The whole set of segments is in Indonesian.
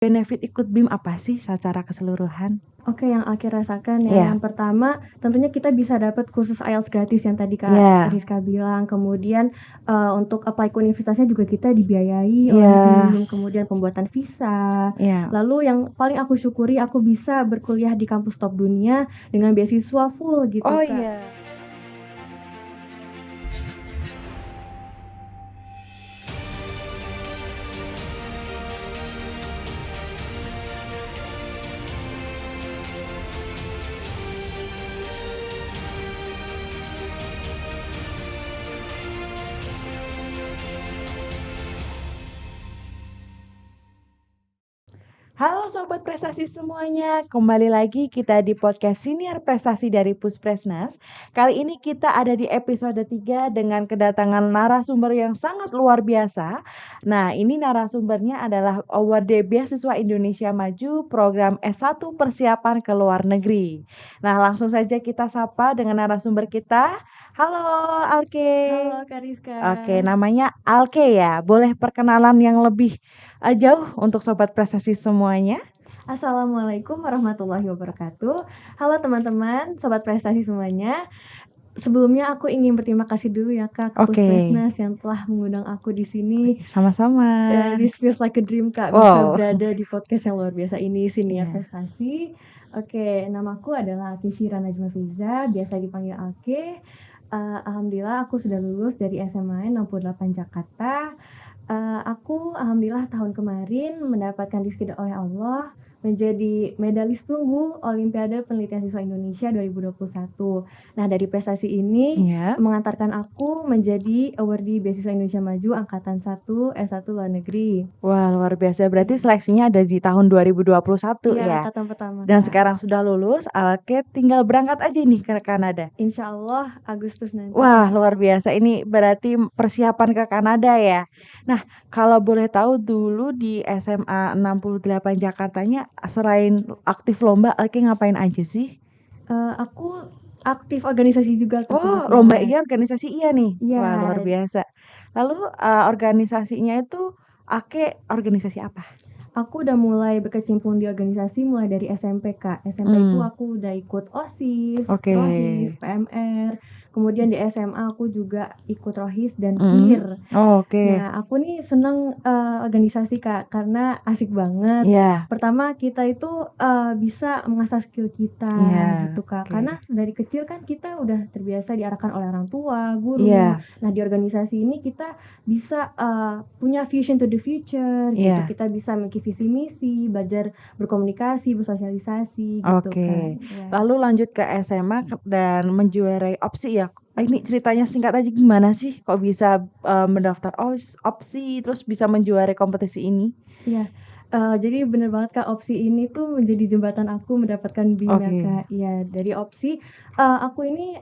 Benefit ikut BIM apa sih secara keseluruhan? Oke, yang Alki rasakan ya, Iya. yang pertama tentunya kita bisa dapat kursus IELTS gratis yang tadi Iya. Kak Rizka bilang, kemudian, untuk apply ke universitasnya juga kita dibiayai oleh Iya. BIM, kemudian pembuatan visa. Iya. Lalu yang paling aku syukuri aku bisa berkuliah di kampus top dunia dengan beasiswa full gitu Oh Kak. iya. Halo Sobat Prestasi semuanya, kembali lagi kita di podcast Siniar Prestasi dari Puspresnas. Kali ini kita ada di episode 3 dengan kedatangan narasumber yang sangat luar biasa. Nah, ini narasumbernya adalah awardee Beasiswa Indonesia Maju program S1 persiapan ke luar negeri. Nah, langsung saja kita sapa dengan narasumber kita. Halo Alke. Halo Kak Rizka. Oke, namanya Alke ya. Boleh perkenalan yang lebih jauh untuk Sobat Prestasi semuanya? Assalamualaikum warahmatullahi wabarakatuh. Halo teman-teman, Sobat Prestasi semuanya. Sebelumnya aku ingin berterima kasih dulu ya Kak ke Oke. Puspresnas yang telah mengundang aku di sini. Sama-sama. This feels like a dream Kak, bisa Wow. berada di podcast yang luar biasa ini, Siniar Iya. Prestasi. Oke, namaku adalah Alke Syira Najma Fiza, biasa dipanggil Alke. Alhamdulillah aku sudah lulus dari SMA 68 Jakarta. Aku alhamdulillah tahun kemarin mendapatkan rezeki oleh Allah menjadi medalis perunggu Olimpiade Penelitian Siswa Indonesia 2021. Nah, dari prestasi ini Iya. mengantarkan aku menjadi awardee Beasiswa Indonesia Maju angkatan 1 S1 luar negeri. Wah, luar biasa. Berarti seleksinya ada di tahun 2021 Iya, ya. angkatan pertama Dan Kak. sekarang sudah lulus, Alke tinggal berangkat aja nih ke Kanada. Insya Allah Agustus nanti. Wah, luar biasa. Ini berarti persiapan ke Kanada ya. Nah, kalau boleh tahu dulu di SMA 68 Jakartanya selain aktif lomba, Alke ngapain aja sih? Aku aktif organisasi juga Kak Oh, kebetulan. lomba iya, organisasi iya nih. Iya. Wah, luar biasa. Lalu organisasinya itu Alke organisasi apa? Aku udah mulai berkecimpung di organisasi mulai dari SMP Kak. SMP itu aku udah ikut OSIS, Oke. ROHIS, PMR. Kemudian di SMA aku juga ikut ROHIS dan KIR. Oh, oke. Nah, aku nih seneng organisasi Kak karena asik banget. Iya. Pertama kita itu bisa mengasah skill kita Iya, gitu Kak. oke. Karena dari kecil kan kita udah terbiasa diarahkan oleh orang tua, guru. Iya. Nah, di organisasi ini kita bisa punya vision to the future gitu. Iya. Kita bisa memiliki visi misi, belajar berkomunikasi, bersosialisasi gitu Oke. kan. Ya. Lalu lanjut ke SMA dan menjuarai opsi ya. Ini ceritanya singkat aja gimana sih kok bisa mendaftar opsi terus bisa menjuarai kompetisi ini? Iya. Jadi bener banget Kak, opsi ini tuh menjadi jembatan aku mendapatkan BIM ya Oke. Kak. Iya, dari opsi aku ini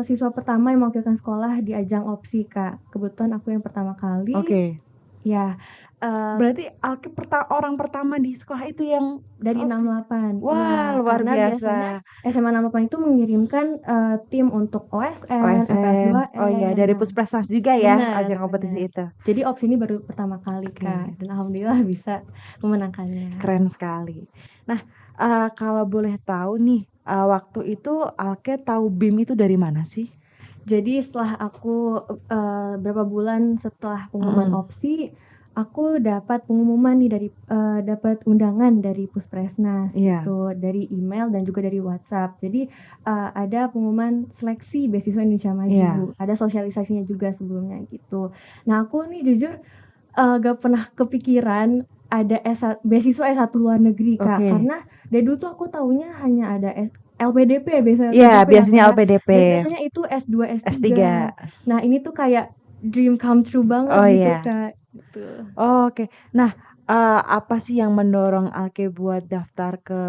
siswa pertama yang mewakilkan sekolah di ajang opsi Kak. Kebetulan aku yang pertama kali. Oke. Ya. Berarti Alke orang pertama di sekolah itu yang dari opsi? 68. Wah, Iya, luar karena biasa. biasanya SMA 68 itu mengirimkan tim untuk OSN, OSN. Oh iya, dari Puspresnas juga ya Bener, ajang kompetisi bener. itu. Jadi opsi ini baru pertama kali Oke. Kak, dan alhamdulillah bisa memenangkannya. Keren sekali. Nah, kalau boleh tahu nih, waktu itu Alke tahu BIM itu dari mana sih? Jadi setelah aku berapa bulan setelah pengumuman opsi, aku dapat pengumuman nih dari dapat undangan dari Puspresnas Iya. gitu, dari email dan juga dari WhatsApp. Jadi ada pengumuman seleksi Beasiswa Indonesia Maju. Iya. Ada sosialisasinya juga sebelumnya gitu. Nah, aku nih jujur gak pernah kepikiran ada beasiswa S1 luar negeri Kak. Oke. Karena dari dulu tuh aku taunya hanya ada LPDP ya, biasanya Iya, LPDP biasanya ya, Kak. LPDP. Dan biasanya itu S2, S3. S3. Nah, ini tuh kayak dream come true banget Oh gitu iya. Kak, gitu. Oke. Nah, apa sih yang mendorong Alke buat daftar ke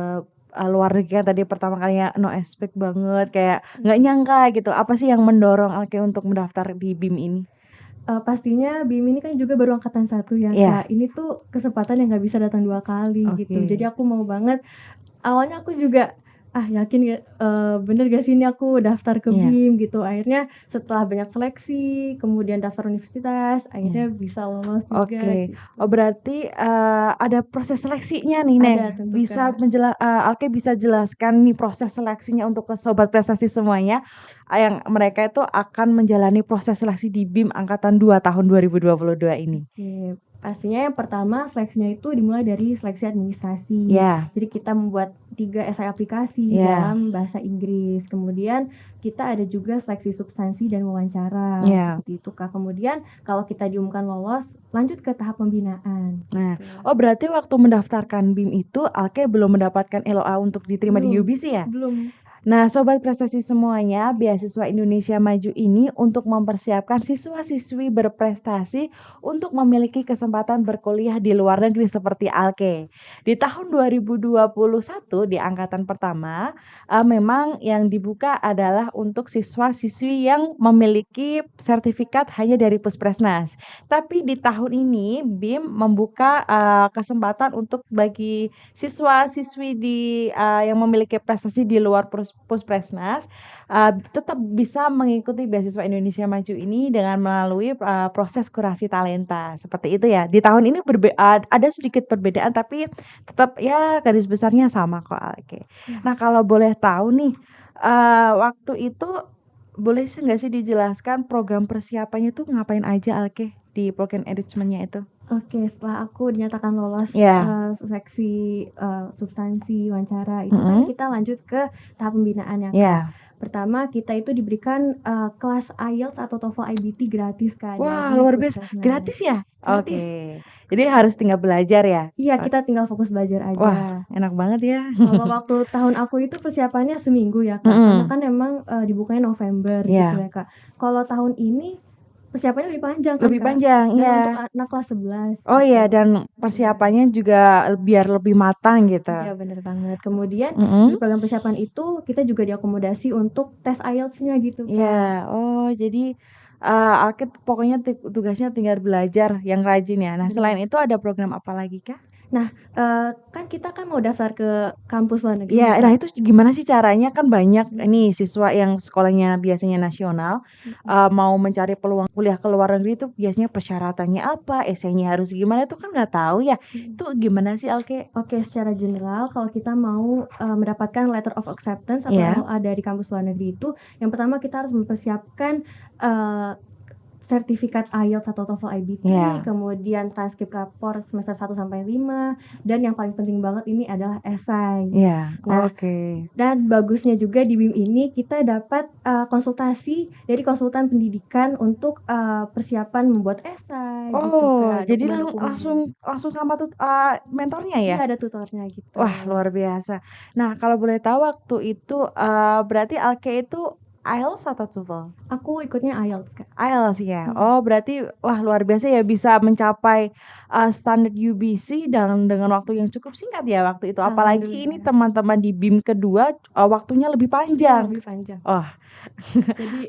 luar negeri? Kan tadi pertama kalinya no expect banget, kayak nggak nyangka gitu. Apa sih yang mendorong Alke untuk mendaftar di BIM ini? Pastinya BIM ini kan juga baru angkatan 1 ya Iya. Kak. Ini tuh kesempatan yang gak bisa datang 2 kali gitu. Oke. Jadi aku mau banget. Awalnya aku juga Yakin ya, bener gak sih ini aku daftar ke Iya. BIM gitu. Akhirnya setelah banyak seleksi, kemudian daftar universitas, Iya. akhirnya bisa lolos juga Oke. Oh gitu. berarti, ada proses seleksinya nih, Neng. Ada tentu Bisa Kak. Alke bisa jelaskan nih proses seleksinya untuk ke sobat prestasi semuanya, yang mereka itu akan menjalani proses seleksi di BIM angkatan 2 tahun 2022 ini? Oke, pastinya yang pertama seleksinya itu dimulai dari seleksi administrasi. Ya, Jadi kita membuat 3 esai aplikasi ya, dalam bahasa Inggris. Kemudian kita ada juga seleksi substansi dan wawancara, ya. seperti itu Kak. Kemudian kalau kita diumumkan lolos, lanjut ke tahap pembinaan, Nah, gitu. oh berarti waktu mendaftarkan BIM itu Alke belum mendapatkan LOA untuk diterima di Belum, UBC ya? belum. Nah, sobat prestasi semuanya, beasiswa Indonesia Maju ini untuk mempersiapkan siswa-siswi berprestasi untuk memiliki kesempatan berkuliah di luar negeri seperti Alke. Di tahun 2021 di angkatan pertama, memang yang dibuka adalah untuk siswa-siswi yang memiliki sertifikat hanya dari Puspresnas. Tapi di tahun ini BIM membuka kesempatan untuk bagi siswa-siswi yang memiliki prestasi di luar Puspresnas tetap bisa mengikuti beasiswa Indonesia Maju ini dengan melalui proses kurasi talenta seperti itu ya. Di tahun ini ada sedikit perbedaan tapi tetap ya garis besarnya sama kok. Oke. Ya. Nah kalau boleh tahu nih waktu itu boleh sih nggak sih dijelaskan program persiapannya tuh ngapain aja Alke di program enrichment-nya itu? Oke, setelah aku dinyatakan lolos, Ya. seleksi, substansi, wawancara, itu kan Mm-mm. kita lanjut ke tahap pembinaan ya, Kak. Ya. Pertama kita itu diberikan, kelas IELTS atau TOEFL IBT gratis, Kak, Wah, dari luar biasa. Puskesmas. Gratis ya? Gratis. Oke. Jadi harus tinggal belajar ya? Iya, Ok kita tinggal fokus belajar wah, aja. enak banget ya. Kalau waktu tahun aku itu persiapannya seminggu ya, Kak, karena Mhm. kan emang, dibukanya November gitu Iya. ya, Kak. Kalau tahun ini persiapannya lebih panjang kan, Lebih Kak, panjang, dan untuk iya. anak kelas 11 Oh gitu. iya, dan Iya. persiapannya juga biar lebih matang gitu. Iya, bener banget. Kemudian di Mhm. program persiapan itu kita juga diakomodasi untuk tes IELTS-nya gitu, Iya. Kak. Oh, jadi, Alkit pokoknya tugasnya tinggal belajar yang rajin ya. Nah, Bener. selain itu ada program apa lagi kah? Nah, kan kita kan mau daftar ke kampus luar negeri Iya, nih, nah Kak. itu gimana sih caranya? Kan banyak Mhm. nih siswa yang sekolahnya biasanya nasional, Mhm. mau mencari peluang kuliah ke luar negeri itu biasanya persyaratannya apa, esainya harus gimana itu kan nggak tahu ya. Mhm. Itu gimana sih Alke? Oke, secara general kalau kita mau, mendapatkan letter of acceptance atau Iya, LOA dari kampus luar negeri itu, yang pertama kita harus mempersiapkan, eee, sertifikat IELTS atau TOEFL IBT, iya, kemudian transkrip rapor semester 1 sampai 5, dan yang paling penting banget ini adalah esai. iya, Nah, oke. dan bagusnya juga di BIM ini kita dapat, konsultasi dari konsultan pendidikan untuk, persiapan membuat esai gitu, Oh, Kak, jadi dokumen-dokumen. langsung langsung sama mentornya Iya, ya? ada tutornya gitu. Wah, luar biasa. Nah, kalau boleh tahu waktu itu, berarti Alke itu IELTS atau TOEFL? Aku ikutnya IELTS, Kak. IELTS ya? Mhm, Oh berarti wah luar biasa ya bisa mencapai, standar UBC dan dengan waktu yang cukup singkat ya waktu itu? Apalagi ini alhamdulillah. teman-teman di BIM kedua, waktunya lebih Iya, panjang. lebih panjang. Oh, Jadi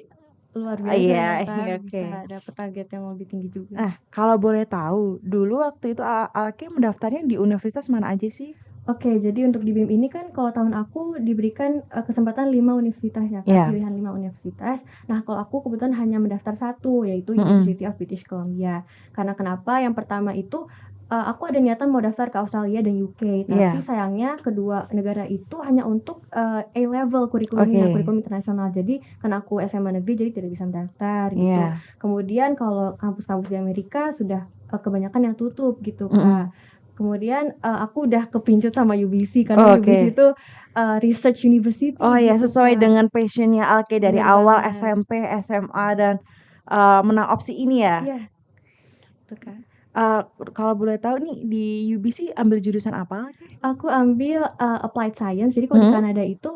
luar biasa iya emang, iya Kak, oke. bisa dapet target yang lebih tinggi juga. Nah kalau boleh tahu, dulu waktu itu Alke mendaftarnya di universitas mana aja sih? Oke, jadi untuk di BIM ini kan kalau tahun aku diberikan, kesempatan 5 universitas ya, Kak, Iya, pilihan 5 universitas. Nah, kalau aku kebetulan hanya mendaftar 1 yaitu mhm, University of British Columbia. Karena kenapa? Yang pertama itu, aku ada niatan mau daftar ke Australia dan UK, tapi iya, sayangnya kedua negara itu hanya untuk, A-level kurikulumnya, oke, kurikulum internasional. Jadi karena aku SMA negeri jadi tidak bisa mendaftar gitu. iya, Kemudian kalau kampus-kampus di Amerika sudah, kebanyakan yang tutup gitu, Kak. mhm, Kemudian, aku udah kepincut sama UBC karena UBC oke. itu, research university Oh ya, gitu, sesuai Kak. dengan passion-nya Alke dari Bener awal banget. SMP, SMA dan, menang opsi ini ya? Iya, gitu, Kak. Eee, kalau boleh tahu nih di UBC ambil jurusan apa, Alke? Aku ambil, applied science. Jadi kalau di Mhm, Kanada itu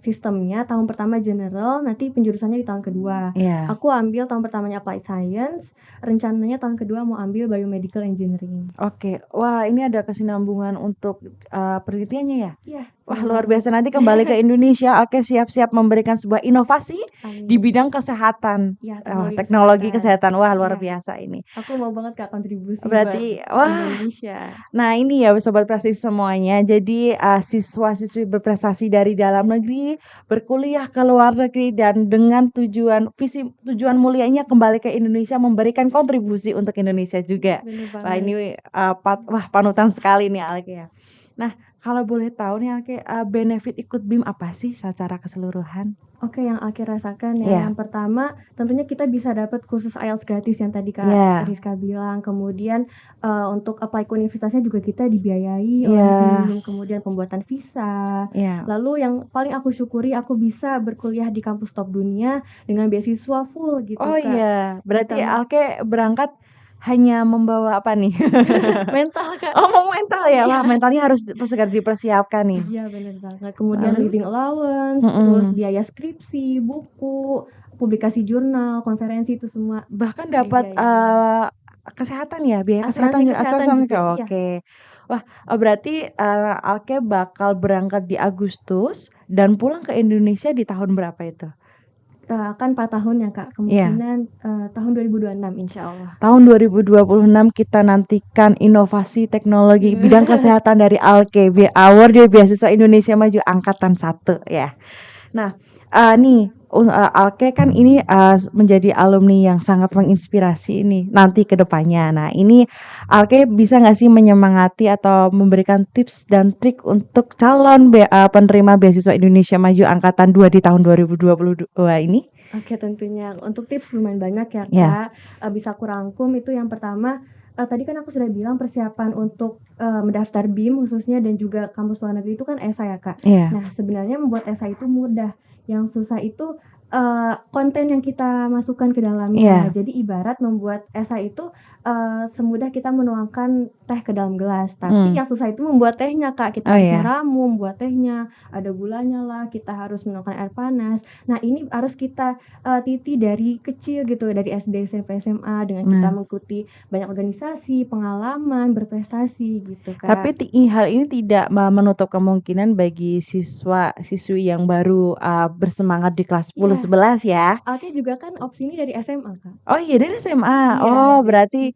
sistemnya tahun pertama general, nanti penjurusannya di tahun kedua. Iya. Aku ambil tahun pertamanya applied science, rencananya tahun kedua mau ambil biomedical engineering. Oke. Wah, ini ada kesinambungan untuk penelitiannya ya? Iya, Wah, bener luar banget. biasa. Nanti kembali ke Indonesia, Alke siap-siap memberikan sebuah inovasi di Amin. bidang kesehatan. Ya, Teknologi kesehatan. kesehatan. Wah, luar Iya, biasa ini. aku mau banget Kak kontribusi buat Berarti, wah, Indonesia. nah ini ya Sobat Prestasi semuanya. Jadi siswa-siswi berprestasi dari dalam negeri berkuliah ke luar negeri dan dengan tujuan mulianya kembali ke Indonesia memberikan kontribusi untuk Indonesia juga. Bener Wah banget. ini panutan sekali nih Alke ya. Nah kalau boleh tahu nih Alke, benefit ikut BIM apa sih secara keseluruhan? Oke, yang Alki rasakan ya, Iya. yang pertama tentunya kita bisa dapat kursus IELTS gratis yang tadi Kak Iya. Rizka bilang, kemudian untuk apply ke universitasnya juga kita dibiayai oleh Iya. BIM, kemudian pembuatan visa. Iya. Lalu yang paling aku syukuri aku bisa berkuliah di kampus top dunia dengan beasiswa full gitu Oh Kak. iya, berarti Ditambah Alke berangkat hanya membawa apa nih? mental Kak. Oh, mau mental ya? Wah, Iya. mentalnya harus segera dipersiapkan nih. Iya bener banget. Kemudian Lalu? living allowance, terus Mhm. biaya skripsi, buku, publikasi jurnal, konferensi itu semua Bahkan dapat dibiayain. kesehatan ya? Biaya Asuransi kesehatan kesehatan juga, juga? iya. Oke. Wah, berarti Alke bakal berangkat di Agustus dan pulang ke Indonesia di tahun berapa itu? Kan 4 tahun ya Kak, Iya. kemungkinan tahun 2026 insyaallah. Tahun 2026 kita nantikan inovasi teknologi bidang kesehatan dari Alke, Award Beasiswa Indonesia Maju angkatan 1 ya. Nah, nih Alke kan ini menjadi alumni yang sangat menginspirasi ini nanti ke depannya. Nah, ini Alke bisa nggak sih menyemangati atau memberikan tips dan trik untuk calon penerima beasiswa Indonesia Maju angkatan 2 di tahun 2022 ini? Oke, tentunya untuk tips lumayan banyak ya Ya. Kak. Bisa aku rangkum itu yang pertama, tadi kan aku sudah bilang persiapan untuk mendaftar BIM khususnya dan juga kampus luar negeri itu kan esai ya Kak. Iya. Nah, sebenarnya membuat esai itu mudah, yang susah itu konten yang kita masukkan ke dalamnya. Iya. Jadi ibarat membuat esai itu semudah kita menuangkan teh ke dalam gelas, tapi yang susah itu membuat tehnya Kak. Kita Oh harus ya. meramu, membuat tehnya, ada gulanya lah, kita harus menuangkan air panas. Nah, ini harus kita titi dari kecil gitu, dari SD, SMP, SMA dengan kita mengikuti banyak organisasi, pengalaman, berprestasi gitu Kak. Tapi hal ini tidak menutup kemungkinan bagi siswa-siswi yang baru bersemangat di kelas 10, Iya. 11 ya. Alke juga kan opsi ini dari SMA Kak. Oh iya dari SMA. Iya, Oh berarti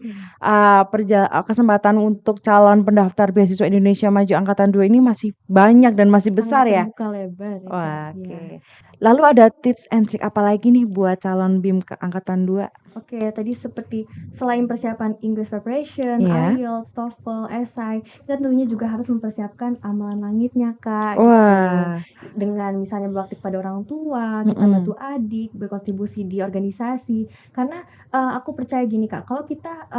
kesempatan untuk calon pendaftar beasiswa Indonesia Maju angkatan 2 ini masih banyak dan masih besar sangat ya. terbuka lebar ya Kak. Wah, Iya. oke. Lalu ada tips and trick apa lagi nih buat calon BIM ke angkatan 2? Oke, tadi seperti selain persiapan English preparation, Iya. IELTS, TOEFL, esai, kita tentunya juga harus mempersiapkan amalan langitnya Kak, gitu. Wah. Dengan misalnya berbakti kepada orang tua, kita bantu adik, berkontribusi di organisasi. Karena aku percaya gini Kak, kalau kita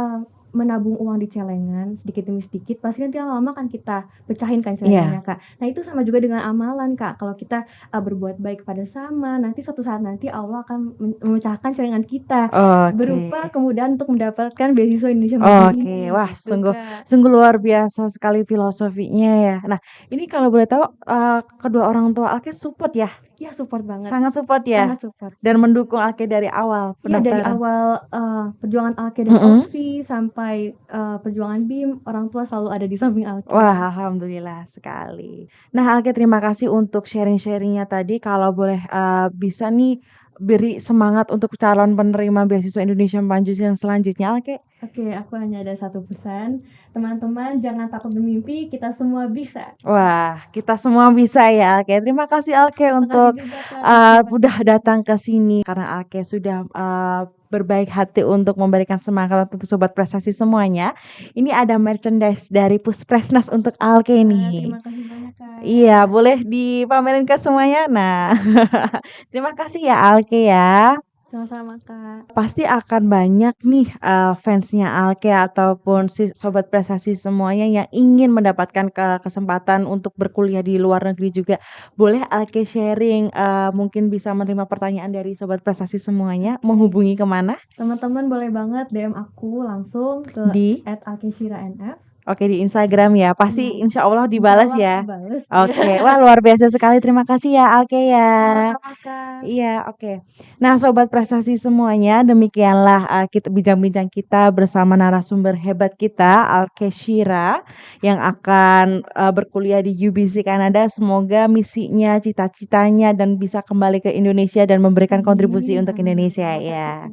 menabung uang di celengan sedikit demi sedikit, pasti nanti lama-lama kan kita pecahin kan celengannya Kak. Nah itu sama juga dengan amalan Kak, kalau kita berbuat baik kepada sama, nanti suatu saat nanti Allah akan memecahkan celengan kita berupa kemudahan untuk mendapatkan beasiswa Indonesia Maju ini. Wah gitu, sungguh luar biasa sekali filosofinya ya. Nah ini kalau boleh tahu kedua orang tua Alke support ya? Iya support banget. Sangat support ya? Sangat support. Dan mendukung Alke dari awal Iya dari pendaftaran? awal perjuangan Alke dari opsi sampai perjuangan BIM, orang tua selalu ada di samping Alke. Wah alhamdulillah sekali. Nah Alke terima kasih untuk sharing-sharingnya tadi. Kalau boleh bisa nih beri semangat untuk calon penerima beasiswa Indonesia Maju yang selanjutnya Alke. Oke, aku hanya ada satu pesan, teman-teman jangan takut bermimpi, kita semua bisa. Wah, kita semua bisa ya Alke. Terima kasih Alke untuk udah datang ke sini karena Alke sudah berbaik hati untuk memberikan semangat untuk sobat prestasi semuanya. Ini ada merchandise dari Puspresnas untuk Alke nih. Terima kasih banyak Kak. Iya, boleh dipamerin ke semuanya. Nah, terima kasih ya Alke ya. Sama-sama Kak. Pasti akan banyak nih fansnya Alke ataupun sobat prestasi semuanya yang ingin mendapatkan kesempatan untuk berkuliah di luar negeri juga. Boleh Alke sharing, mungkin bisa menerima pertanyaan dari sobat prestasi semuanya, menghubungi kemana? Teman-teman boleh banget DM aku langsung ke Di @alkeshiranf. Oke, di Instagram ya. Pasti insya Allah dibalas ya. Bales. Oke, wah luar biasa sekali. Terima kasih ya Alke ya. Sama-sama Kak. Iya, oke. Nah, sobat prestasi semuanya, demikianlah kita bincang-bincang kita bersama narasumber hebat kita, Alke Shira, yang akan berkuliah di UBC Kanada. Semoga misinya, cita-citanya, dan bisa kembali ke Indonesia dan memberikan kontribusi untuk Indonesia ya.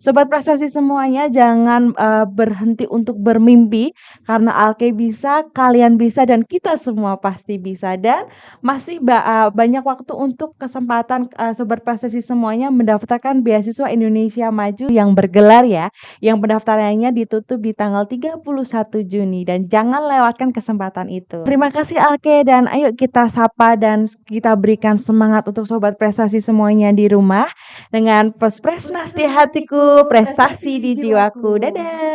Sobat prestasi semuanya, jangan berhenti untuk bermimpi, karena Alke bisa, kalian bisa, dan kita semua pasti bisa. Dan masih banyak waktu untuk kesempatan sobat prestasi semuanya mendaftarkan beasiswa Indonesia Maju yang bergelar ya, yang pendaftarannya ditutup di tanggal 31 Juni dan jangan lewatkan kesempatan itu. Terima kasih Alke, dan ayo kita sapa dan kita berikan semangat untuk sobat prestasi semuanya di rumah dengan Puspresnas di hatiku, prestasi di jiwaku. Dadah.